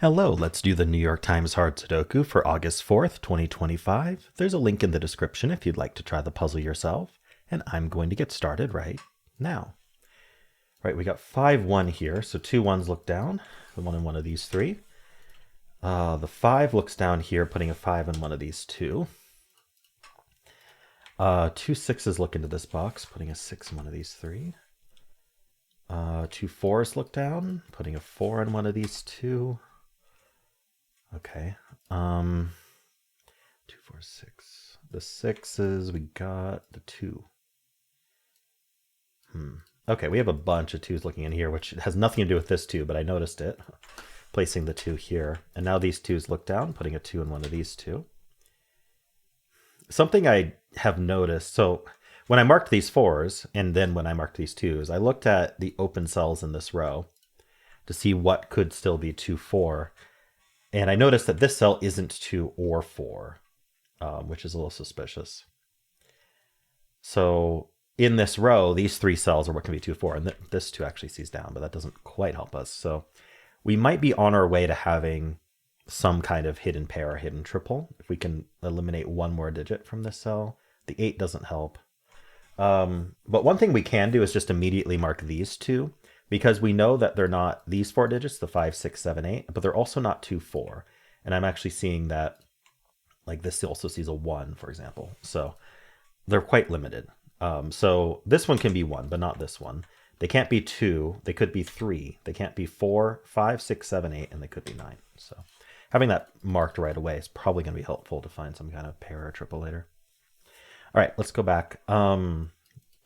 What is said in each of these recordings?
Hello, let's do the New York Times Hard Sudoku for August 4th, 2025. There's a link in the description if you'd like to try the puzzle yourself, and I'm going to get started right now. Right, we got 5-1 here, so two ones look down, the one in one of these three. The 5 looks down here, putting a 5 in one of these two. Two 6s look into this box, putting a 6 in one of these three. Two 4s look down, putting a 4 in one of these two. Okay. 2, 4, 6. The 6s, we got the 2. Okay, we have a bunch of 2s looking in here, which has nothing to do with this 2, but I noticed it. Placing the 2 here. And now these 2s look down, putting a 2 in one of these two. Something I have noticed, so when I marked these 4s, and then when I marked these 2s, I looked at the open cells in this row to see what could still be 2, 4. And I noticed that this cell isn't 2 or 4, which is a little suspicious. So in this row, these 3 cells are what can be 2, 4, and this 2 actually sees down, but that doesn't quite help us. So we might be on our way to having some kind of hidden pair or hidden triple. If we can eliminate one more digit from this cell, the 8 doesn't help. But one thing we can do is just immediately mark these 2, because we know that they're not these 4 digits, the 5, 6, 7, 8, but they're also not 2, 4. And I'm actually seeing that, like this also sees a 1, for example. So they're quite limited. So this one can be 1, but not this one. They can't be 2. They could be 3. They can't be 4, 5, 6, 7, 8, and they could be 9. So having that marked right away is probably going to be helpful to find some kind of pair or triple later. All right, let's go back. 2,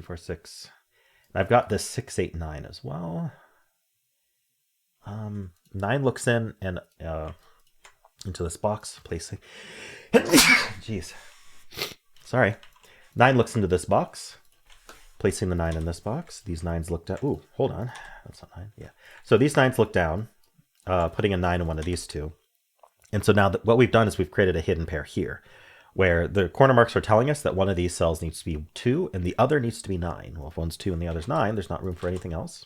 4, 6. I've got this 6, 8, 9 as well. 9 looks in and into this box, placing. Jeez. Sorry. 9 looks into this box, placing the 9 in this box. These 9s look down. Ooh, hold on. That's not 9. Yeah. So these 9s look down, putting a 9 in one of these two. And so now what we've done is we've created a hidden pair here, where the corner marks are telling us that one of these cells needs to be 2 and the other needs to be 9. Well, if one's 2 and the other's 9, there's not room for anything else.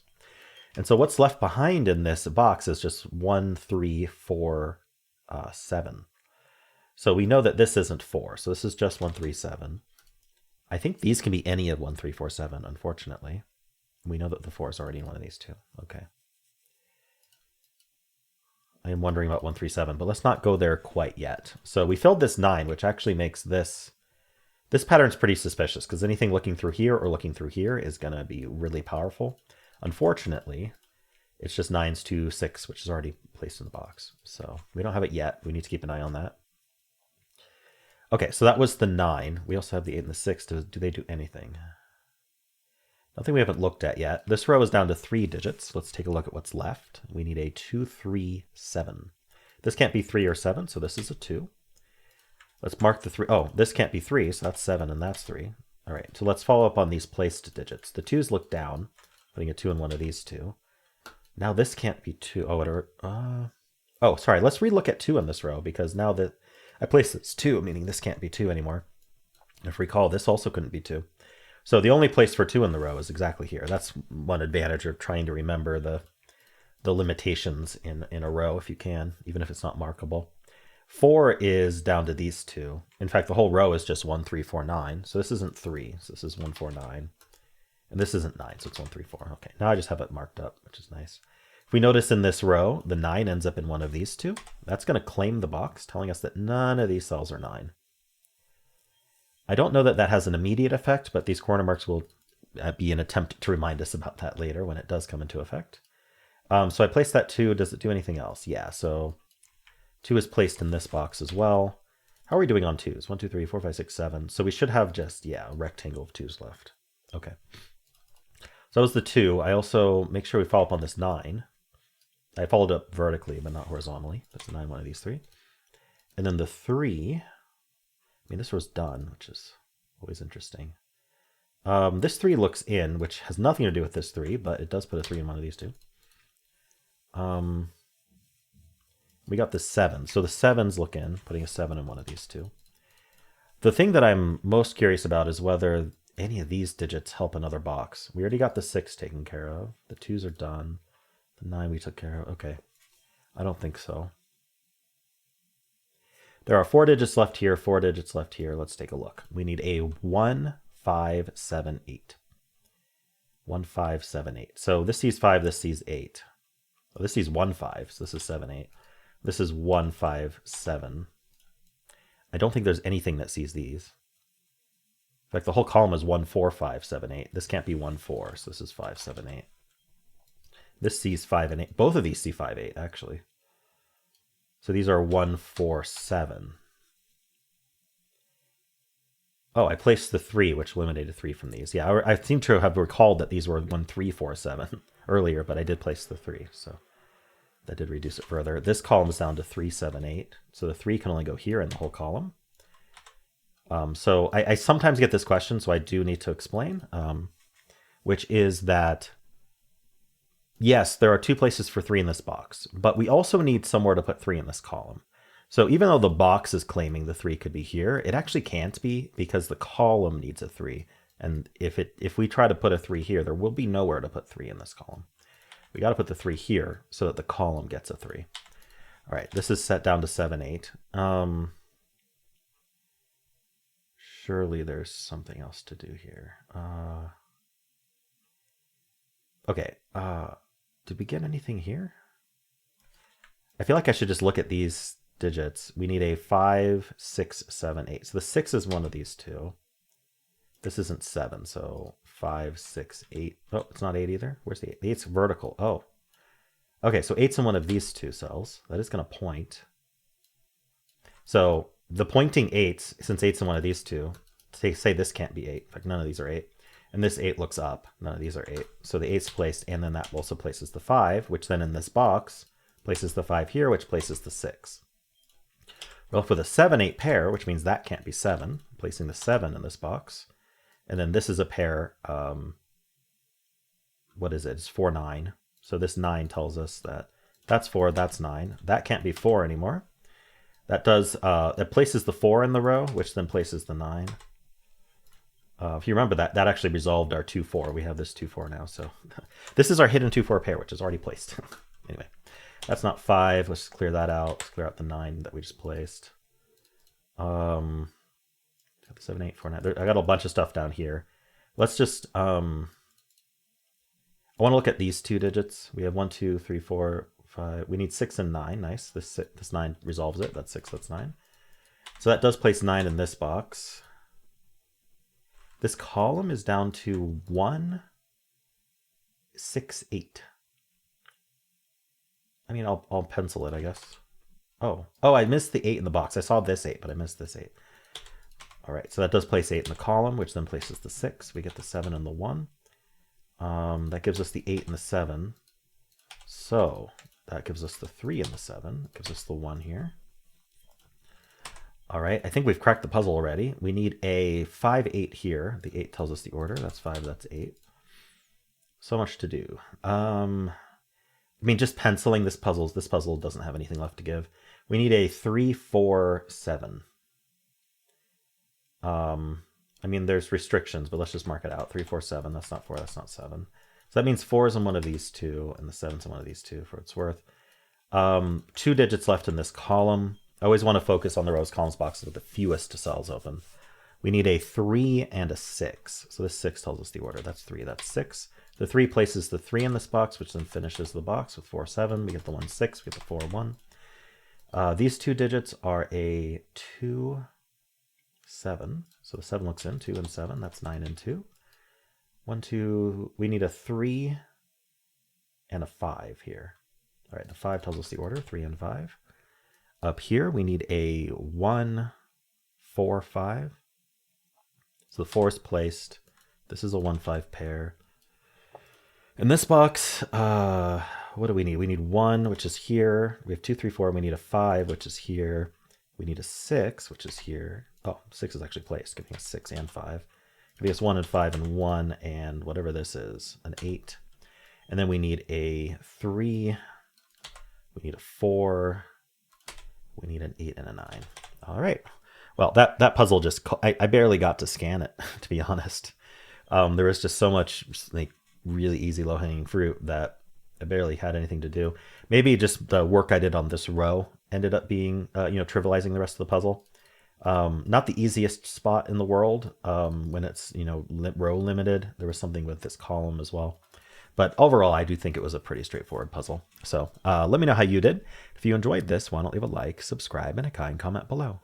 And so what's left behind in this box is just 1, 3, 4, 7. So we know that this isn't 4. So this is just 1, 3, 7. I think these can be any of 1, 3, 4, 7, unfortunately. We know that the 4 is already in one of these two. Okay. I am wondering about 1, 3, 7, but let's not go there quite yet. So we filled this 9, which actually makes this pattern's pretty suspicious, because anything looking through here or looking through here is going to be really powerful. Unfortunately, it's just 9's 2, 6, which is already placed in the box. So we don't have it yet. We need to keep an eye on that. Okay, so that was the 9. We also have the 8 and the 6. Do they do anything? Nothing we haven't looked at yet. This row is down to 3 digits. Let's take a look at what's left. We need a 2, 3, 7. This can't be 3 or 7, so this is a 2. Let's mark the 3. Oh, this can't be 3, so that's 7 and that's 3. All right, so let's follow up on these placed digits. The 2's look down, putting a 2 in one of these two. Now this can't be 2. Oh, whatever. Oh, sorry. Let's relook at 2 in this row, because now that I placed this 2, meaning this can't be 2 anymore. If you recall, this also couldn't be 2. So the only place for 2 in the row is exactly here. That's one advantage of trying to remember the limitations in a row if you can, even if it's not markable. 4 is down to these 2. In fact, the whole row is just 1, 3, 4, 9. So this isn't 3. So this is 1, 4, 9. And this isn't 9, so it's 1, 3, 4. Okay, now I just have it marked up, which is nice. If we notice in this row, the 9 ends up in one of these two. That's going to claim the box, telling us that none of these cells are 9. I don't know that that has an immediate effect, but these corner marks will be an attempt to remind us about that later when it does come into effect. So I placed that 2. Does it do anything else? Yeah, so 2 is placed in this box as well. How are we doing on 2s? 1, 2, 3, 4, 5, 6, 7. So we should have just, a rectangle of 2s left. Okay. So that was the 2. I also make sure we follow up on this 9. I followed up vertically, but not horizontally. That's the 9, one of these 3. And then the 3... I mean, this was done, which is always interesting. This 3 looks in, which has nothing to do with this 3, but it does put a 3 in one of these two. We got the 7. So the 7s look in, putting a 7 in one of these two. The thing that I'm most curious about is whether any of these digits help another box. We already got the 6 taken care of. The 2s are done. The 9 we took care of. Okay. I don't think so. There are 4 digits left here, 4 digits left here. Let's take a look. We need a 1, 5, 7, 8. 1, 5, 7, 8. So this sees 5, this sees 8. Oh, this sees 1, 5, so this is 7, 8. This is 1, 5, 7. I don't think there's anything that sees these. In fact, the whole column is 1, 4, 5, 7, 8. This can't be 1, 4, so this is 5, 7, 8. This sees 5 and 8. Both of these see 5, 8, actually. So these are 1, 4, 7. Oh, I placed the 3, which eliminated 3 from these. Yeah, I seem to have recalled that these were 1, 3, 4, 7 earlier, but I did place the 3, so that did reduce it further. This column is down to 3, 7, 8. So the 3 can only go here in the whole column. So I sometimes get this question, so I do need to explain, which is that, yes, there are 2 places for 3 in this box, but we also need somewhere to put 3 in this column. So even though the box is claiming the 3 could be here, it actually can't be because the column needs a 3. And if we try to put a 3 here, there will be nowhere to put 3 in this column. We got to put the 3 here so that the column gets a 3. All right, this is set down to 7, 8. Surely there's something else to do here. Okay, did we get anything here? I feel like I should just look at these digits. We need a 5, 6, 7, 8. So the 6 is one of these two. This isn't 7, so 5, 6, 8. Oh, it's not 8 either. Where's the 8? The 8's vertical. Oh. Okay, so 8's in one of these two cells. That is going to point. So the pointing 8's, since 8's in one of these two, say this can't be 8. In fact, none of these are 8. And this 8 looks up. None of these are 8. So the 8's placed, and then that also places the 5, which then in this box places the 5 here, which places the 6. We're left with a 7, 8 pair, which means that can't be 7, placing the 7 in this box. And then this is a pair, what is it? It's 4, 9. So this 9 tells us that that's 4, that's 9. That can't be 4 anymore. That does, that places the 4 in the row, which then places the 9. If you remember that actually resolved our 2, 4. We have this 2, 4 now. So this is our hidden 2, 4 pair, which is already placed. Anyway, that's not 5. Let's just clear that out. Let's clear out the 9 that we just placed. Got the 7, 8, 4, 9. I got a bunch of stuff down here. Let's just, I want to look at these 2 digits. We have 1, 2, 3, 4, 5. We need 6 and 9. Nice. This 9 resolves it. That's 6, that's 9. So that does place 9 in this box. This column is down to 1, 6, 8. I mean, I'll pencil it, I guess. Oh, I missed the 8 in the box. I saw this 8, but I missed this 8. All right, so that does place 8 in the column, which then places the 6. We get the 7 and the 1. That gives us the 8 and the 7. So that gives us the 3 and the 7. It gives us the 1 here. All right, I think we've cracked the puzzle already. We need a 5, 8 here. The 8 tells us the order. That's 5, that's 8. So much to do. I mean, just penciling this puzzle doesn't have anything left to give. We need a 3, 4, 7. I mean, there's restrictions, but let's just mark it out. 3, 4, 7. That's not 4, that's not 7. So that means 4 is in one of these two, and the 7's in one of these two, for what it's worth. 2 digits left in this column. I always want to focus on the rows, columns, boxes with the fewest cells open. We need a 3 and a 6. So this 6 tells us the order. That's 3, that's 6. The 3 places the 3 in this box, which then finishes the box with 4, 7. We get the 1, 6. We get the 4, 1. These 2 digits are a 2, 7. So the 7 looks in, 2 and 7. That's 9 and 2. 1, 2. We need a 3 and a 5 here. All right, the 5 tells us the order, 3 and 5. Up here, we need a 1, 4, 5. So the 4 is placed. This is a 1, 5 pair. In this box, what do we need? We need 1, which is here. We have 2, 3, 4. We need a 5, which is here. We need a 6, which is here. Oh, 6 is actually placed, giving us 6 and 5. Giving us 1 and 5 and 1 and whatever this is, an 8. And then we need a 3. We need a 4. We need an 8 and a 9. All right. Well, that puzzle just, I barely got to scan it, to be honest. There was just so much like really easy low-hanging fruit that I barely had anything to do. Maybe just the work I did on this row ended up being, trivializing the rest of the puzzle. Not the easiest spot in the world when it's, row limited. There was something with this column as well. But overall, I do think it was a pretty straightforward puzzle. So let me know how you did. If you enjoyed this, why don't leave a like, subscribe, and a kind comment below.